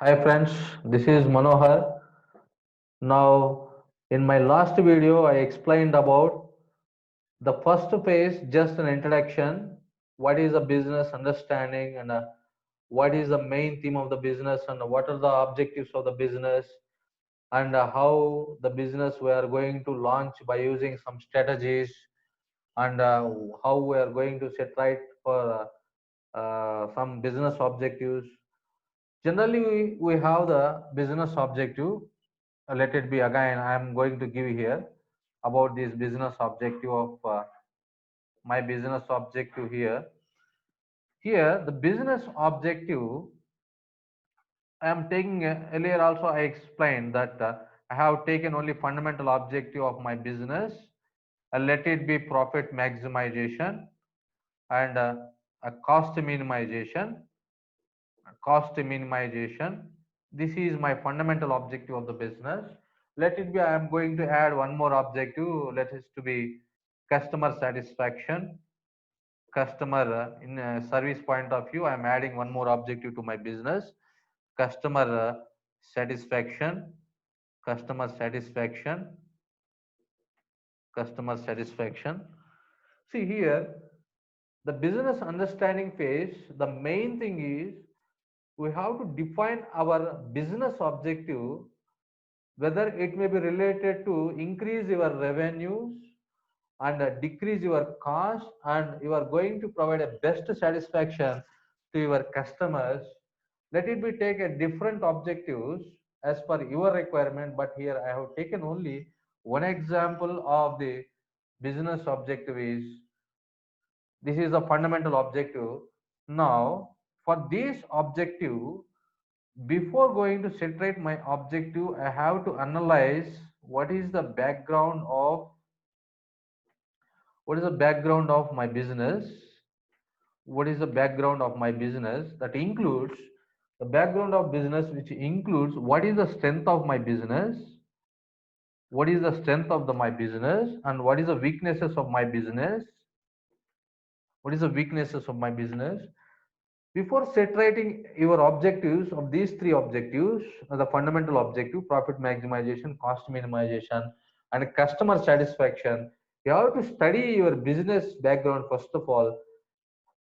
Hi friends, this is Manohar. Now, in my last video, I explained about the first phase, just an introduction. What is a business understanding and what is the main theme of the business and what are the objectives of the business and how the business we are going to launch by using some strategies and how we are going to set right for some business objectives. Generally, we have the business objective. Let it be again. I am going to give here about this business objective of my business objective here. Here, the business objective I am taking earlier also I explained that I have taken only fundamental objective of my business. Let it be profit maximization and a cost minimization. This is my fundamental objective of the business. Let it be I am going to add one more objective. Let it to be customer satisfaction. Customer in a service point of view, I am adding one more objective to my business. Customer satisfaction. Customer satisfaction. Customer satisfaction. See here, the business understanding phase, the main thing is we have to define our business objective, whether it may be related to increase your revenues and decrease your cost, and you are going to provide a best satisfaction to your customers. Let it be take a different objectives as per your requirement, but here I have taken only one example of the business objective is this is the fundamental objective. Now for this objective, before going to set my objective, I have to analyze what is the background of my business. What is the background of my business? That includes the background of business, which includes what is the strength of my business, what is the strength of my business, and what is the weaknesses of my business. What is the weaknesses of my business? Before separating your objectives of these three objectives, the fundamental objective, profit maximization, cost minimization, and customer satisfaction, you have to study your business background first of all.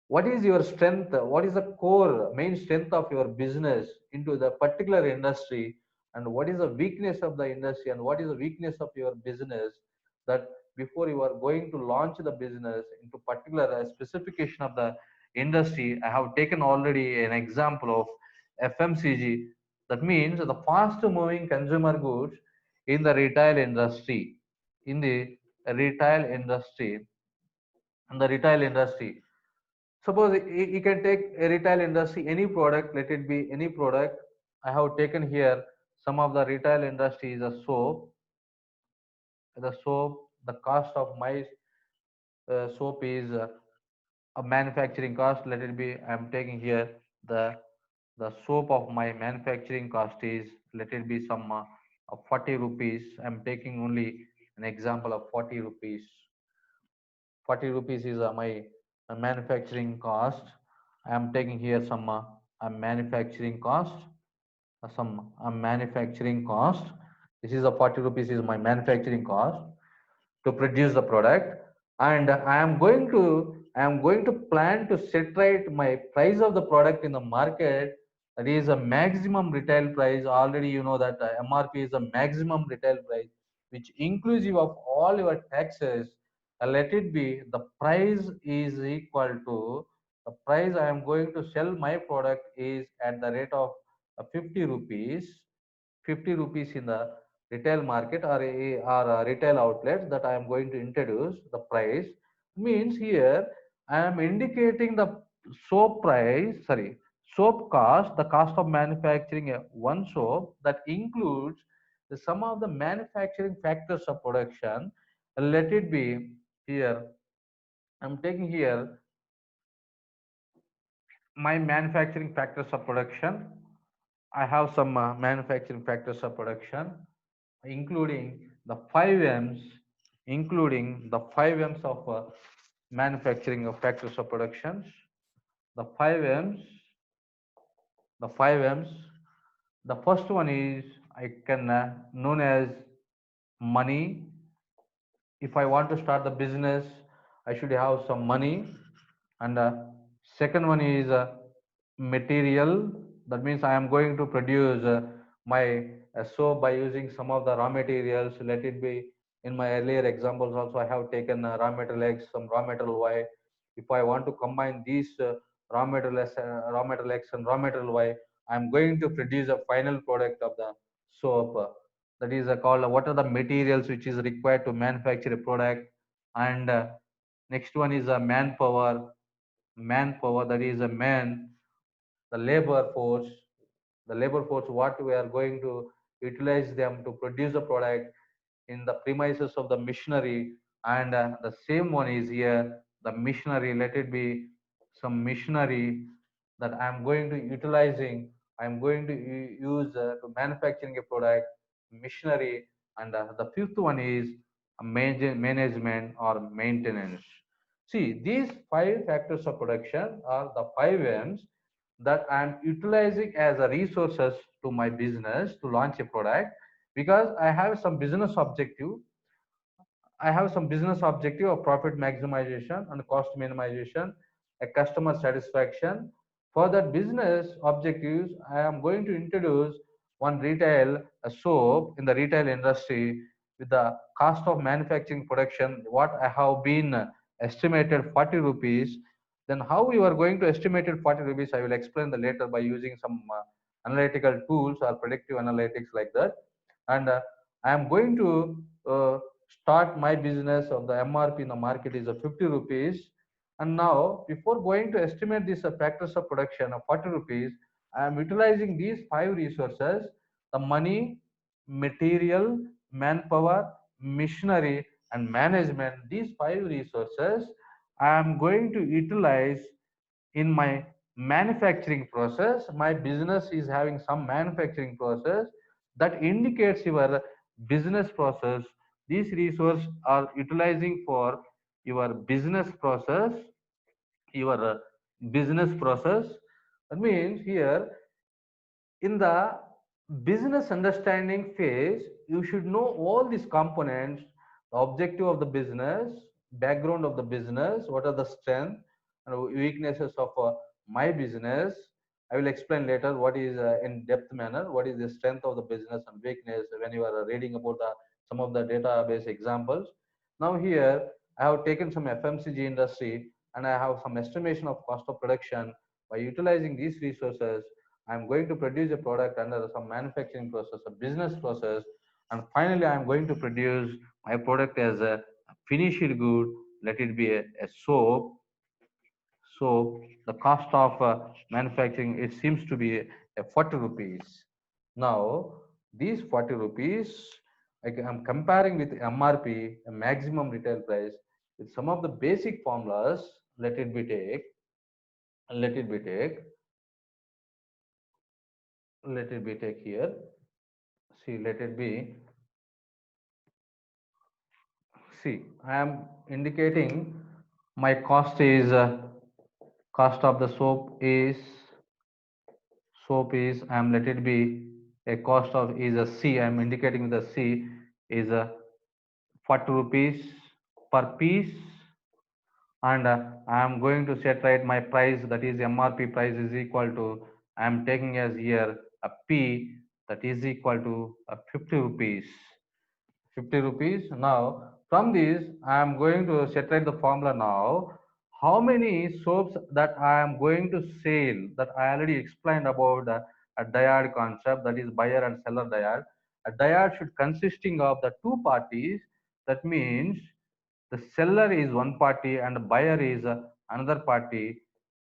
What is your strength? What is the core main strength of your business into the particular industry? And what is the weakness of the industry? And what is the weakness of your business? That before you are going to launch the business into particular specification of the industry, I have taken already an example of FMCG. That means the fast moving consumer goods in the retail industry. In the retail industry, in the retail industry, suppose you can take a retail industry, any product, let it be any product. I have taken here some of the retail industry is a soap. The cost of my soap is a manufacturing cost. Let it be I am taking here the the soap of my manufacturing cost is, let it be some 40 rupees. I am taking only an example of 40 rupees. 40 rupees is my manufacturing cost. I am taking here some manufacturing cost. Some manufacturing cost. This is a 40 rupees is my manufacturing cost to produce the product, and I am going to plan to set right my price of the product in the market. That is a maximum retail price. Already you know that MRP is a maximum retail price, which inclusive of all your taxes. Let it be the price is equal to the price I am going to sell my product is at the rate of 50 rupees. 50 rupees in the retail market or retail outlets that I am going to introduce the price. Means here I am indicating the soap price, sorry, soap cost, the cost of manufacturing one soap that includes the some of the manufacturing factors of production. Let it be here I'm taking here my manufacturing factors of production. I have some manufacturing factors of production, including the 5 M's, including the 5 M's of manufacturing of factors of productions, the 5 M's, the 5 M's. The first one is I can known as money. If I want to start the business, I should have some money. And second one is material. That means I am going to produce my soap by using some of the raw materials. Let it be, in my earlier examples also I have taken raw material X, some raw material Y. If I want to combine these raw material X and raw material Y, I am going to produce a final product of the soap. That is called what are the materials which is required to manufacture a product. And next one is a manpower, that is a man, the labor force what we are going to utilize them to produce a product in the premises of the machinery. And the same one is here, the machinery. Let it be some machinery that I am going to utilizing, I am going to use to manufacturing a product, machinery. And the fifth one is management or maintenance. See, these five factors of production are the five M's that I am utilizing as a resources to my business to launch a product, because I have some business objective of profit maximization and cost minimization, a customer satisfaction. For that business objectives, I am going to introduce one retail a soap in the retail industry with the cost of manufacturing production what I have been estimated 40 rupees. Then how you are going to estimate it 40 rupees, I will explain the later by using some analytical tools or predictive analytics like that. And I am going to start my business of the MRP in the market is a 50 rupees. And now, before going to estimate these factors of production of 40 rupees, I am utilizing these five resources: the money, material, manpower, machinery, and management. These five resources I am going to utilize in my manufacturing process. My business is having some manufacturing process that indicates your business process. These resources are utilizing for your business process, your business process. That means here in the business understanding phase, you should know all these components: the objective of the business, background of the business, what are the strengths and weaknesses of my business. I will explain later what is in depth manner, what is the strength of the business and weakness when you are reading about the some of the database examples. Now here I have taken some FMCG industry and I have some estimation of cost of production. By utilizing these resources, I'm going to produce a product under some manufacturing process, a business process, and finally I'm going to produce my product as a finished good. Let it be a soap. So the cost of manufacturing, it seems to be a 40 rupees. Now these 40 rupees, I'm comparing with MRP, a maximum retail price, with some of the basic formulas. Let it be take. Let it be take. Let it be take here. See, let it be. See, I am indicating my cost is cost of the soap is I am let it be a cost of is a C. I am indicating the C is a 40 rupees per piece. And I am going to set right my price, that is MRP price is equal to, I am taking as here a P, that is equal to 50 rupees. 50 rupees. Now from this I am going to separate the formula. Now how many soaps that I am going to sell, that I already explained about a dyad concept, that is buyer and seller dyad. A dyad should consisting of the two parties. That means the seller is one party and the buyer is another party.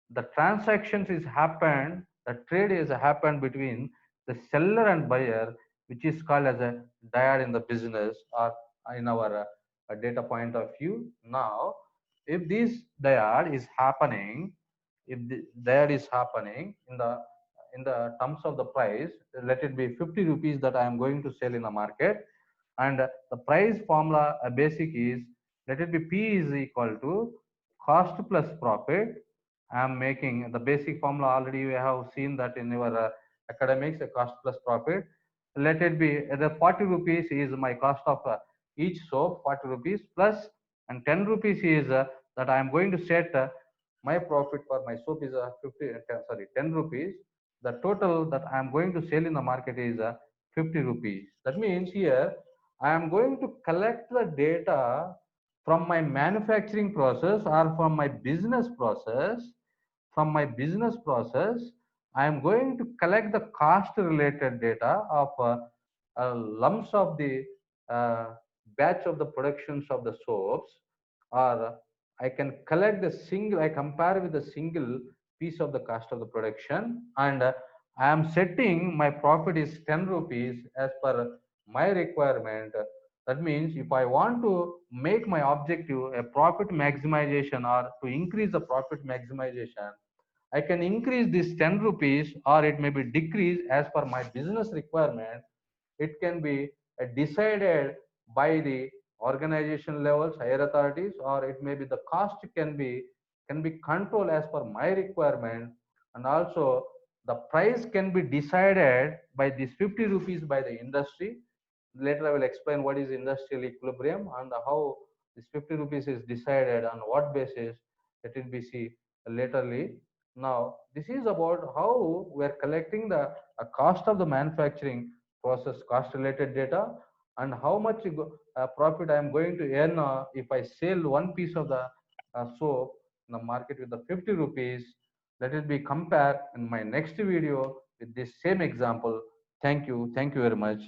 The transactions is happened, the trade is happened between the seller and buyer, which is called as a dyad in the business or in our data point of view. Now if this dyad is happening, if the dyad is happening in the terms of the price, let it be 50 rupees that I am going to sell in the market. And the price formula basic is, let it be P is equal to cost plus profit. I am making the basic formula, already you have seen that in your academics, a cost plus profit. Let it be the 40 rupees is my cost of each soap, 40 rupees plus, and 10 rupees is that I am going to set my profit for my soap is 10 rupees. The total that I am going to sell in the market is 50 rupees. That means here I am going to collect the data from my manufacturing process or from my business process. From my business process, I am going to collect the cost related data of lumps of the uh, batch of the productions of the soaps, or I can collect the single, I compare with the single piece of the cost of the production, and I am setting my profit is 10 rupees as per my requirement. That means if I want to make my objective a profit maximization or to increase the profit maximization, I can increase this 10 rupees or it may be decreased as per my business requirement. It can be decided by the organization levels, higher authorities, or it may be the cost can be controlled as per my requirement, and also the price can be decided by this 50 rupees by the industry. Later I will explain what is industrial equilibrium and how this 50 rupees is decided on what basis. Let it be see laterly. Now this is about how we are collecting the cost of the manufacturing process, cost related data, and how much profit I am going to earn if I sell one piece of the soap in the market with the 50 rupees. Let it be compared in my next video with this same example. Thank you very much.